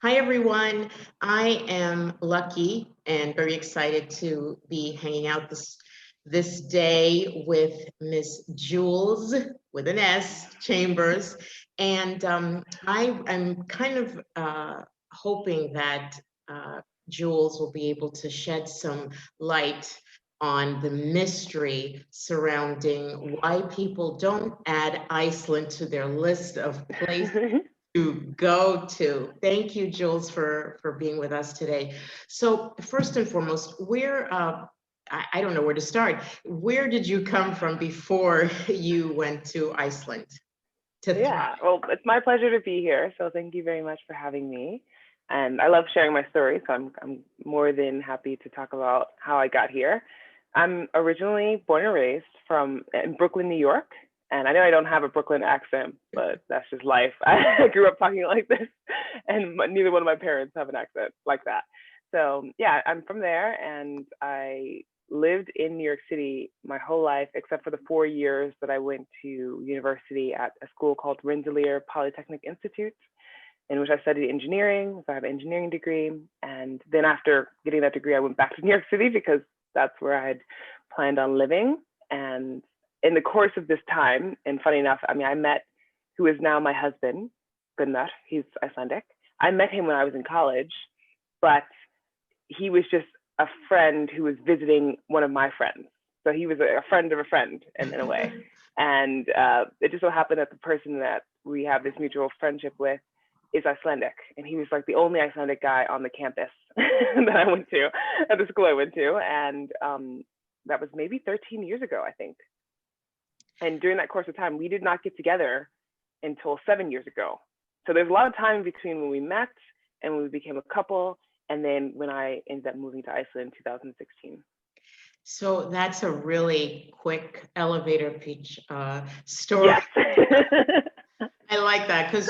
Hi, everyone. I am lucky and very excited to be hanging out this day with Miss Jules with an S Chambers, and I am kind of hoping that Jules will be able to shed some light on the mystery surrounding why people don't add Iceland to their list of places to go to. Thank you, Jules, for being with us today. So first and foremost, where I don't know where to start. Where did you come from before you went to Iceland to thrive? Yeah, well, it's my pleasure to be here. So thank you very much for having me. And I love sharing my story, so I'm more than happy to talk about how I got here. I'm originally born and raised from in Brooklyn, New York. And I know I don't have a Brooklyn accent, but that's just life. I grew up talking like this, and neither one of my parents have an accent like that. So yeah, I'm from there, and I lived in New York City my whole life, except for the 4 years that I went to university at a school called Rensselaer Polytechnic Institute, in which I studied engineering. So I have an engineering degree. And then after getting that degree, I went back to New York City because that's where I had planned on living. And in the course of this time, and funny enough, I met who is now my husband, Gunnar, he's Icelandic. I met him when I was in college, but he was just a friend who was visiting one of my friends. So he was a friend of a friend in a way. And it just so happened that the person that we have this mutual friendship with is Icelandic. And he was like the only Icelandic guy on the campus that I went to, at the school I went to. And that was maybe 13 years ago, I think. And during that course of time, we did not get together until 7 years ago. So there's a lot of time between when we met and when we became a couple, and then when I ended up moving to Iceland in 2016. So that's a really quick elevator pitch story. Yes. I like that because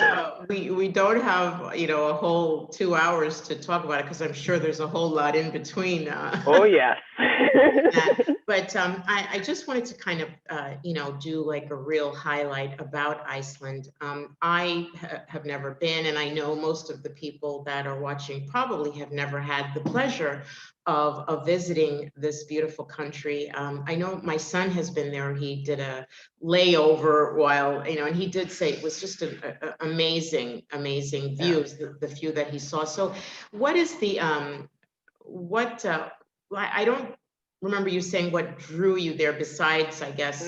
we don't have a whole 2 hours to talk about it because I'm sure there's a whole lot in between. Oh yes. That. But I just wanted to kind of do like a real highlight about Iceland. I have never been, and I know most of the people that are watching probably have never had the pleasure of visiting this beautiful country. I know my son has been there. He did a layover while, and he did say it was just an amazing views, the few that he saw. So what is the, I don't remember you saying what drew you there besides, I guess,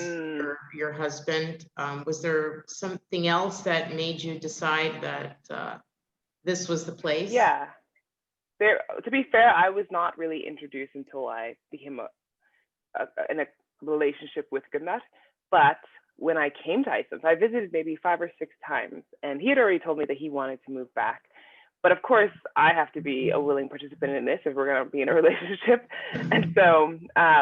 your husband. Was there something else that made you decide that this was the place? Yeah. To be fair, I was not really introduced until I became in a relationship with Gunnar. But when I came to Iceland, I visited maybe 5 or 6 times, and he had already told me that he wanted to move back. But of course, I have to be a willing participant in this if we're going to be in a relationship. And so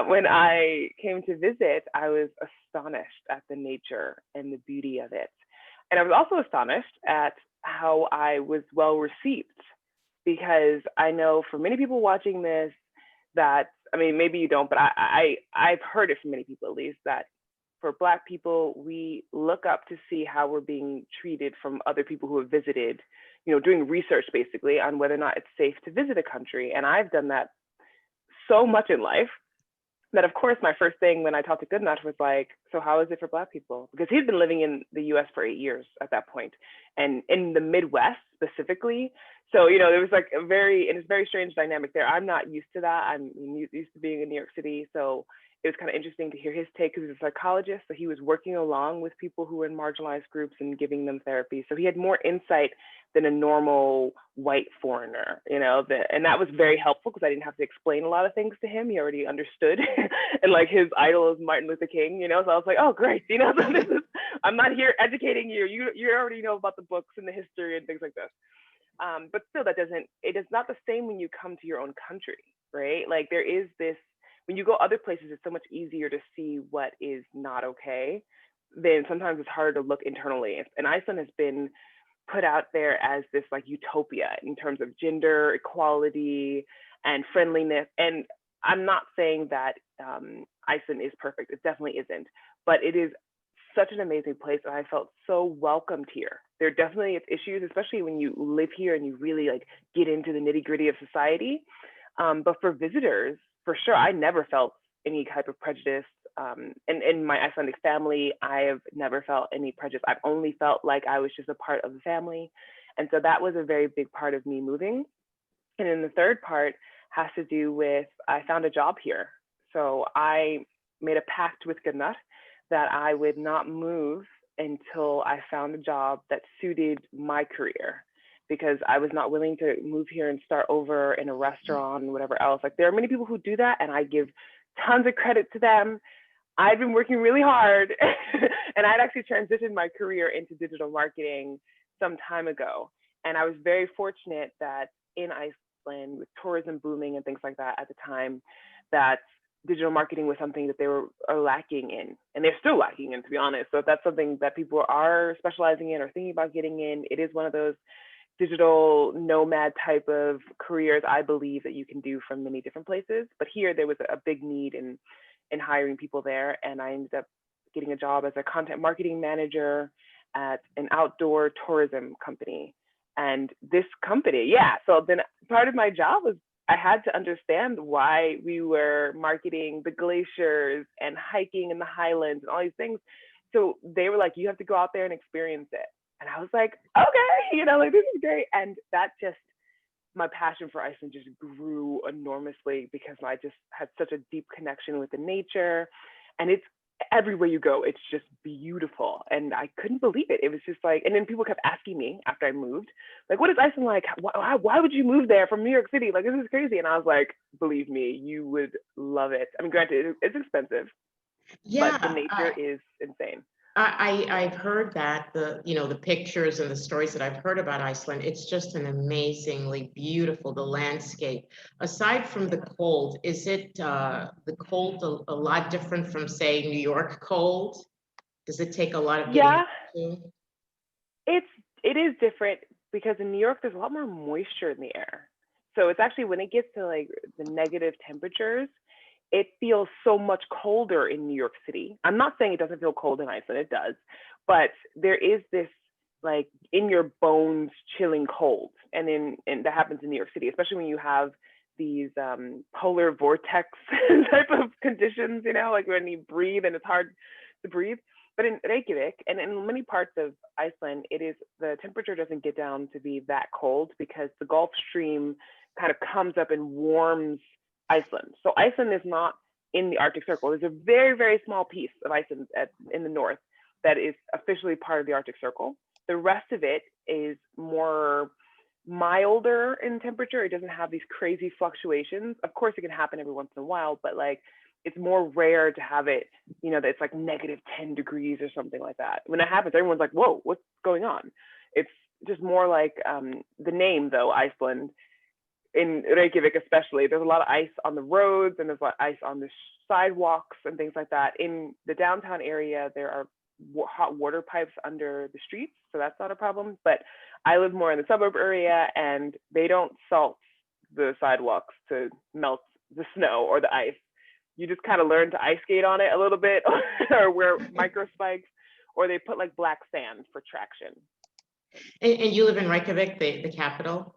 when I came to visit, I was astonished at the nature and the beauty of it. And I was also astonished at how I was well received, because I know for many people watching this that, maybe you don't, but I've heard it from many people at least, that for Black people, we look up to see how we're being treated from other people who have visited, doing research basically on whether or not it's safe to visit a country. And I've done that so much in life that, of course, my first thing when I talked to Goodnut was like, so how is it for Black people? Because he'd been living in the US for 8 years at that point, and in the Midwest specifically. So, there was like it's a very strange dynamic there. I'm not used to that. I'm used to being in New York City. So it was kind of interesting to hear his take, because he's a psychologist. So he was working along with people who were in marginalized groups and giving them therapy. So he had more insight than a normal white foreigner, and that was very helpful because I didn't have to explain a lot of things to him. He already understood. And like his idol is Martin Luther King, so I was like, oh, great. So I'm not here educating you. You already know about the books and the history and things like this. But still, it is not the same when you come to your own country, right? Like there is this, when you go other places, it's so much easier to see what is not okay. Then sometimes it's harder to look internally. And Iceland has been put out there as this like utopia in terms of gender equality and friendliness. And I'm not saying that Iceland is perfect. It definitely isn't. But it is such an amazing place, and I felt so welcomed here. there definitely is issues, especially when you live here and you really like get into the nitty gritty of society. But for visitors, for sure, I never felt any type of prejudice. And in my Icelandic family, I have never felt any prejudice. I've only felt like I was just a part of the family. And so that was a very big part of me moving. And then the third part has to do with I found a job here. So I made a pact with Gunnar that I would not move until I found a job that suited my career, because I was not willing to move here and start over in a restaurant and whatever else. Like there are many people who do that, and I give tons of credit to them. I've been working really hard and I'd actually transitioned my career into digital marketing some time ago. And I was very fortunate that in Iceland, with tourism booming and things like that at the time, that digital marketing was something that they are lacking in, and they're still lacking in, to be honest. So if that's something that people are specializing in or thinking about getting in, it is one of those digital nomad type of careers, I believe, that you can do from many different places. But here there was a big need in hiring people there, and I ended up getting a job as a content marketing manager at an outdoor tourism company. And this company, yeah, so then part of my job was I had to understand why we were marketing the glaciers and hiking in the highlands and all these things. So they were like, you have to go out there and experience it. And I was like, okay, like this is great. And that just, my passion for Iceland just grew enormously because I just had such a deep connection with the nature. And it's everywhere you go, it's just beautiful. And I couldn't believe it. It was just like, and then people kept asking me after I moved, like, what is Iceland like? Why would you move there from New York City? Like, this is crazy. And I was like, believe me, you would love it. I mean, granted, it's expensive, but the nature is insane. I've heard that the pictures and the stories that I've heard about Iceland, it's just an amazingly beautiful, the landscape. Aside from the cold, is it the cold a lot different from, say, New York cold? Does it take a lot of getting used to? It is different because in New York there's a lot more moisture in the air. So it's actually when it gets to like the negative temperatures, it feels so much colder in New York City. I'm not saying it doesn't feel cold in Iceland, it does, but there is this like in your bones chilling cold. And that happens in New York City, especially when you have these polar vortex type of conditions, like when you breathe and it's hard to breathe. But in Reykjavik and in many parts of Iceland, the temperature doesn't get down to be that cold because the Gulf Stream kind of comes up and warms Iceland. So Iceland is not in the Arctic Circle. There's a very, very small piece of Iceland in the north that is officially part of the Arctic Circle. The rest of it is more milder in temperature. It doesn't have these crazy fluctuations. Of course, it can happen every once in a while, but like it's more rare to have it, that it's like negative 10 degrees or something like that. When that happens, everyone's like, whoa, what's going on? It's just more like the name, though, Iceland. In Reykjavik especially, there's a lot of ice on the roads and there's a lot of ice on the sidewalks and things like that. In the downtown area, there are hot water pipes under the streets, so that's not a problem. But I live more in the suburb area and they don't salt the sidewalks to melt the snow or the ice. You just kind of learn to ice skate on it a little bit or wear micro spikes, or they put like black sand for traction. And you live in Reykjavik, the capital?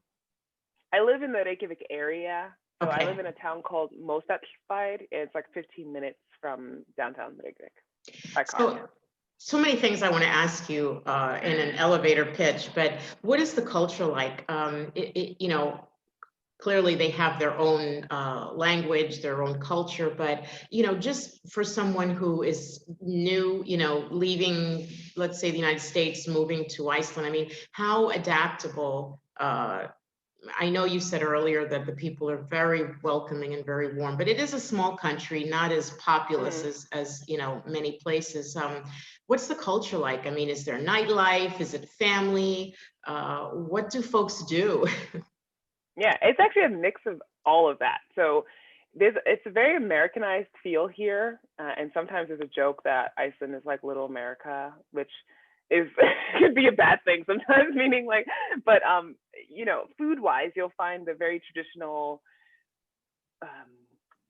I live in the Reykjavik area. So Okay. I live in a town called Mosfellsbær. It's like 15 minutes from downtown Reykjavik by car. So many things I want to ask you in an elevator pitch, but what is the culture like? Clearly they have their own language, their own culture, but, just for someone who is new, leaving, let's say, the United States, moving to Iceland, I mean, how adaptable I know you said earlier that the people are very welcoming and very warm, but it is a small country, not as populous as many places. What's the culture like? I mean, is there nightlife? Is it family? What do folks do? Yeah, it's actually a mix of all of that. So it's a very Americanized feel here. And sometimes there's a joke that Iceland is like little America, which is could be a bad thing sometimes, meaning like, but food wise, you'll find the very traditional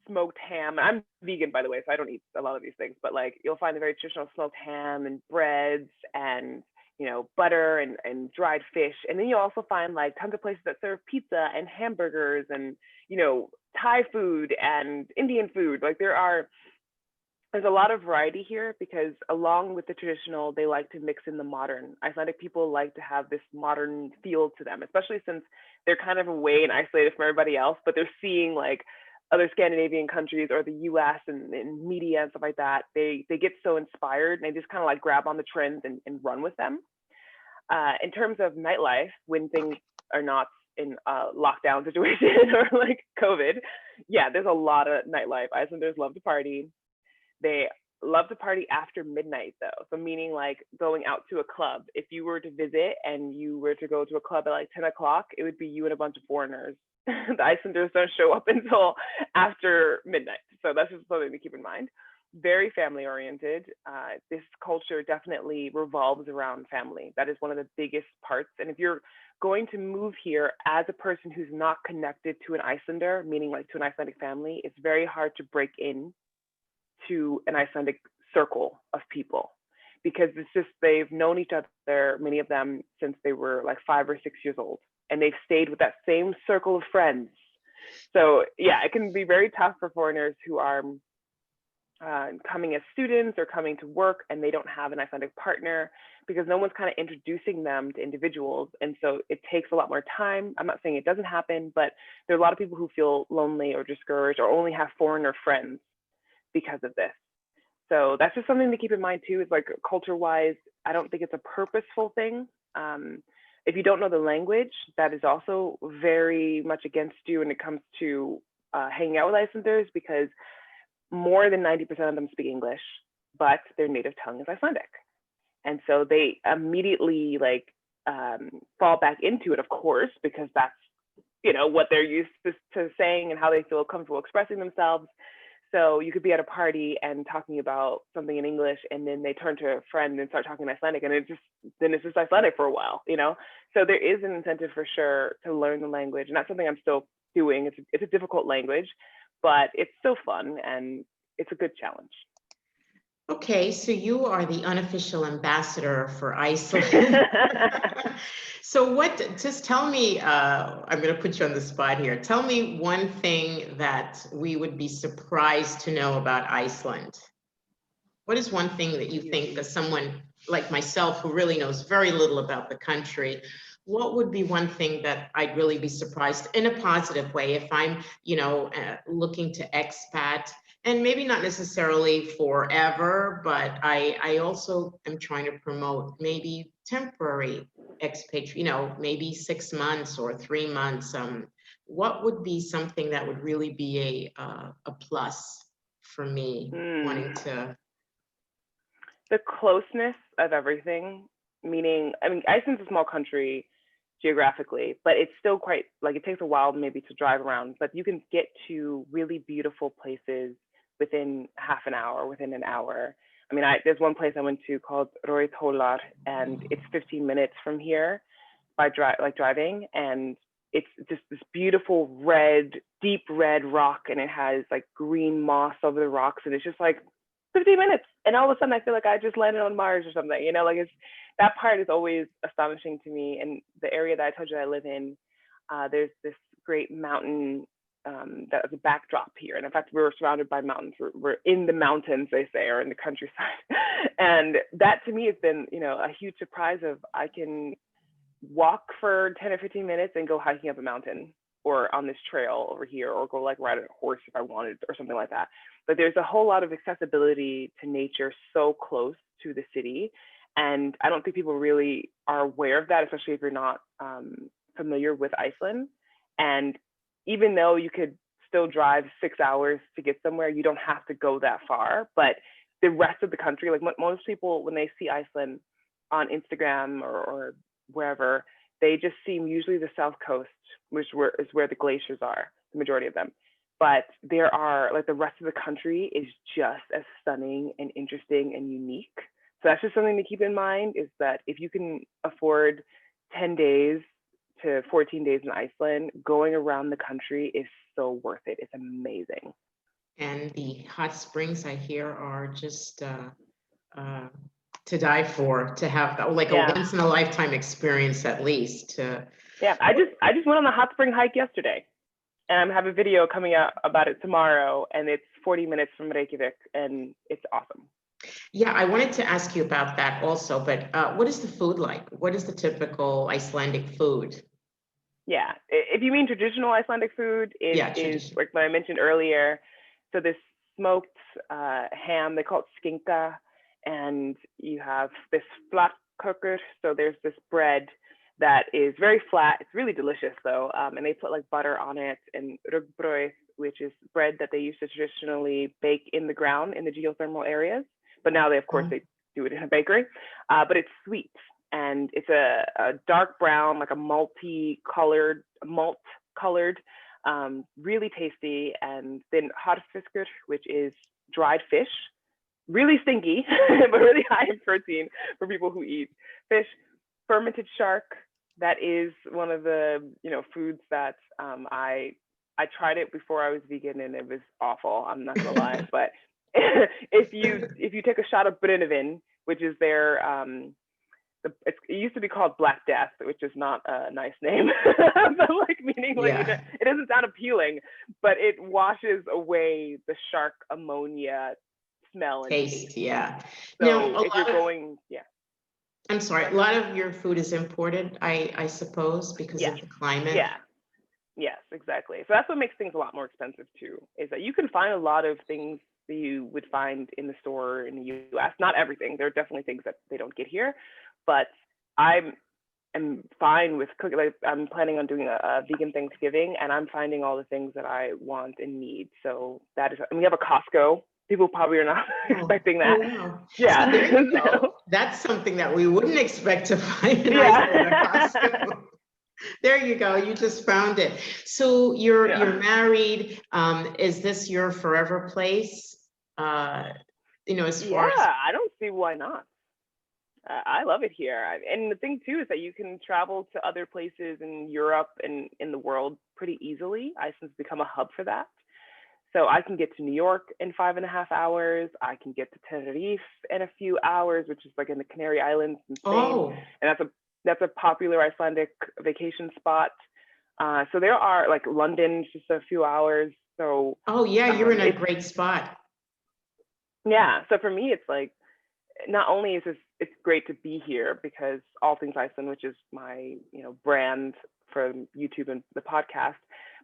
smoked ham. I'm vegan, by the way, so I don't eat a lot of these things, but like you'll find the very traditional smoked ham and breads and butter and dried fish. And then you also find like tons of places that serve pizza and hamburgers and, Thai food and Indian food. Like there's a lot of variety here because along with the traditional, they like to mix in the modern. Icelandic people like to have this modern feel to them, especially since they're kind of away and isolated from everybody else, but they're seeing like other Scandinavian countries or the US and media and stuff like that. They get so inspired and they just kind of like grab on the trends and run with them. In terms of nightlife, when things are not in a lockdown situation or like COVID, yeah, there's a lot of nightlife. Icelanders love to party. They love to party after midnight though. So meaning like going out to a club. If you were to visit and you were to go to a club at like 10 o'clock, it would be you and a bunch of foreigners. The Icelanders don't show up until after midnight. So that's just something to keep in mind. Very family oriented. This culture definitely revolves around family. That is one of the biggest parts. And if you're going to move here as a person who's not connected to an Icelander, meaning like to an Icelandic family, it's very hard to break in to an Icelandic circle of people because it's just they've known each other, many of them, since they were like 5 or 6 years old, and they've stayed with that same circle of friends. So yeah, it can be very tough for foreigners who are coming as students or coming to work and they don't have an Icelandic partner because no one's kind of introducing them to individuals. And so it takes a lot more time. I'm not saying it doesn't happen, but there are a lot of people who feel lonely or discouraged or only have foreigner friends because of this. So that's just something to keep in mind too, is like culture wise, I don't think it's a purposeful thing. If you don't know the language, that is also very much against you when it comes to hanging out with Icelanders, because more than 90% of them speak English, but their native tongue is Icelandic. And so they immediately like fall back into it, of course, because that's, what they're used to saying and how they feel comfortable expressing themselves. So you could be at a party and talking about something in English, and then they turn to a friend and start talking Icelandic, and then it's just Icelandic for a while, So there is an incentive for sure to learn the language, and that's something I'm still doing. It's a difficult language, but it's still fun and it's a good challenge. Okay, so you are the unofficial ambassador for Iceland. So just tell me, I'm going to put you on the spot here. Tell me one thing that we would be surprised to know about Iceland. What is one thing that you think, as someone like myself who really knows very little about the country, what would be one thing that I'd really be surprised in a positive way if I'm, looking to expat? And maybe not necessarily forever, but I also am trying to promote maybe temporary expat, maybe 6 months or 3 months. What would be something that would really be a plus for me wanting to? The closeness of everything, meaning, Iceland's a small country geographically, but it's still quite, like, it takes a while maybe to drive around, but you can get to really beautiful places within half an hour, within an hour. There's one place I went to called Rauðhólar, and it's 15 minutes from here by driving, and it's just this beautiful deep red rock, and it has like green moss over the rocks, and it's just like 15 minutes, and all of a sudden I feel like I just landed on Mars or something, that part is always astonishing to me. And the area that I told you that I live in, there's this great mountain that is a backdrop here. And in fact, we're surrounded by mountains. We're in the mountains, they say, or in the countryside. And that to me has been, a huge surprise of I can walk for 10 or 15 minutes and go hiking up a mountain or on this trail over here, or go like ride a horse if I wanted or something like that. But there's a whole lot of accessibility to nature so close to the city. And I don't think people really are aware of that, especially if you're not familiar with Iceland. And even though you could still drive 6 hours to get somewhere, you don't have to go that far. But the rest of the country, like most people, when they see Iceland on Instagram or wherever, they just see usually the south coast, which is where the glaciers are, the majority of them. But there are, like, the rest of the country is just as stunning and interesting and unique. So that's just something to keep in mind, is that if you can afford 10 days to 14 days in Iceland, going around the country is so worth it. It's amazing. And the hot springs, I hear, are just to die for, to have like a Yeah. once in a lifetime experience at least. Yeah, I just went on the hot spring hike yesterday, and I have a video coming out about it tomorrow, and it's 40 minutes from Reykjavik, and it's awesome. Yeah, I wanted to ask you about that also, but what is the food like? What is the typical Icelandic food? Yeah, if you mean traditional Icelandic food, it Yeah, is tradition. like what I mentioned earlier. So this smoked ham, they call it skinka, and you have this flatkökur. So there's this bread that is very flat. It's really delicious though, and they put like butter on it, and rugbrøð, which is bread that they used to traditionally bake in the ground in the geothermal areas. But now of course, they do it in a bakery. But it's sweet, and it's a dark brown, like a malt colored, really tasty. And then harfiskur, which is dried fish, really stinky, but really high in protein for people who eat fish. Fermented shark, that is one of the foods that I tried it before I was vegan, and it was awful. I'm not gonna lie, but if you take a shot of Brennivin, which is their it used to be called Black Death, which is not a nice name, but like meaning like it doesn't sound appealing, but it washes away the shark ammonia smell and taste. Yeah. So now, if you're going, I'm sorry, a lot of your food is imported, I suppose, because of the climate. Yeah. Yes, exactly. So that's what makes things a lot more expensive too, is that you can find a lot of things that you would find in the store in the US. Not everything. There are definitely things that they don't get here, but I'm fine with cooking. Like, I'm planning on doing a vegan Thanksgiving, and I'm finding all the things that I want and need. So that is, and we have a Costco. People probably are not expecting that. Wow. Yeah. See, there you go. That's something that we wouldn't expect to find in Iceland, a Costco. There you go. You just found it. So you're married. Is this your forever place? As far as I don't see why not. I love it here. And the thing too is that you can travel to other places in Europe and in the world pretty easily. Iceland's become a hub for that. So I can get to New York in 5.5 hours. I can get to Tenerife in a few hours, which is like in the Canary Islands in Spain. And that's a popular Icelandic vacation spot. So there are like London, just a few hours. So you're in a great spot. Yeah. So for me, it's like, not only is it's great to be here because All Things Iceland, which is my brand for YouTube and the podcast,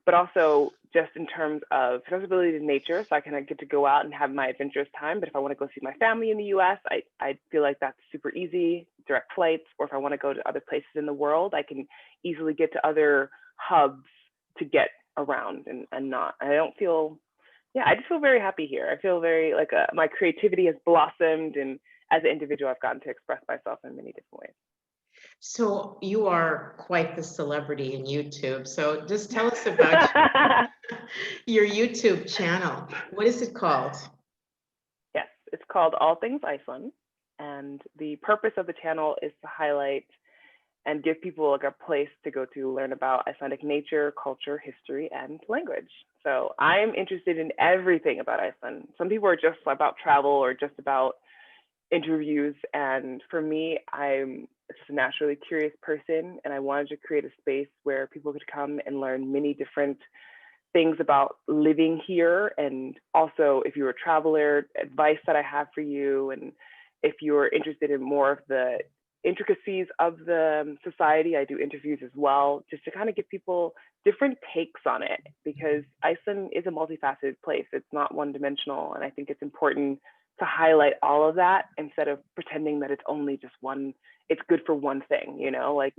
but also just in terms of accessibility to nature, so I can get to go out and have my adventurous time. But if I want to go see my family in the US, I feel like that's super easy, direct flights. Or if I want to go to other places in the world, I can easily get to other hubs to get around and not. I don't feel, I just feel very happy here. I feel very like my creativity has blossomed, and as an individual, I've gotten to express myself in many different ways. So you are quite the celebrity in YouTube. So just tell us about your YouTube channel. What is it called? Yes, it's called All Things Iceland. And the purpose of the channel is to highlight and give people like a place to go to learn about Icelandic nature, culture, history, and language. So I'm interested in everything about Iceland. Some people are just about travel or just about interviews. And for me, I'm just a naturally curious person, and I wanted to create a space where people could come and learn many different things about living here. And also, if you're a traveler, advice that I have for you. And if you're interested in more of the intricacies of the society, I do interviews as well, just to kind of give people different takes on it, because Iceland is a multifaceted place. It's not one-dimensional. And I think it's important to highlight all of that instead of pretending that it's only just one, it's good for one thing, like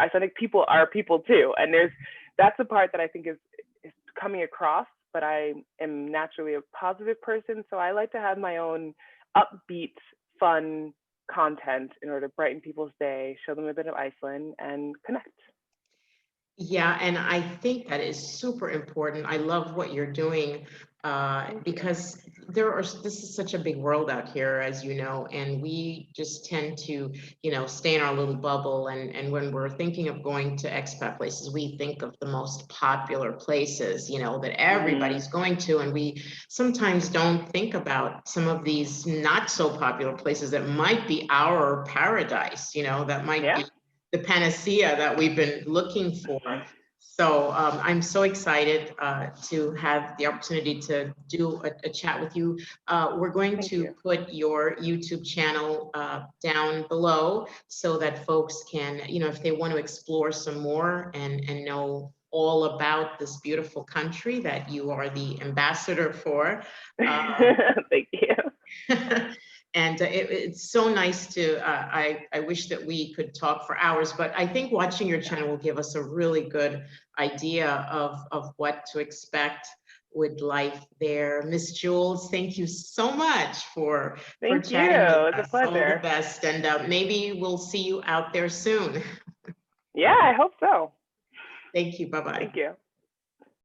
Icelandic people are people too. And that's the part that I think is coming across, but I am naturally a positive person. So I like to have my own upbeat, fun content in order to brighten people's day, show them a bit of Iceland, and connect. Yeah, and I think that is super important. I love what you're doing because this is such a big world out here, as you know, and we just tend to, stay in our little bubble. And when we're thinking of going to expat places, we think of the most popular places, that everybody's going to. And we sometimes don't think about some of these not so popular places that might be our paradise, that might Yeah. be the panacea that we've been looking for. So I'm so excited to have the opportunity to do a chat with you. We're going Thank to you. put your YouTube channel down below so that folks can, if they want to explore some more and know all about this beautiful country that you are the ambassador for. Thank you. And it's so nice to, I wish that we could talk for hours, but I think watching your channel will give us a really good idea of what to expect with life there. Miss Jules, thank you so much for Thank you. chatting with It's a us. All the pleasure. best. And maybe we'll see you out there soon. Yeah, I hope so. Thank you. Bye-bye. Thank you.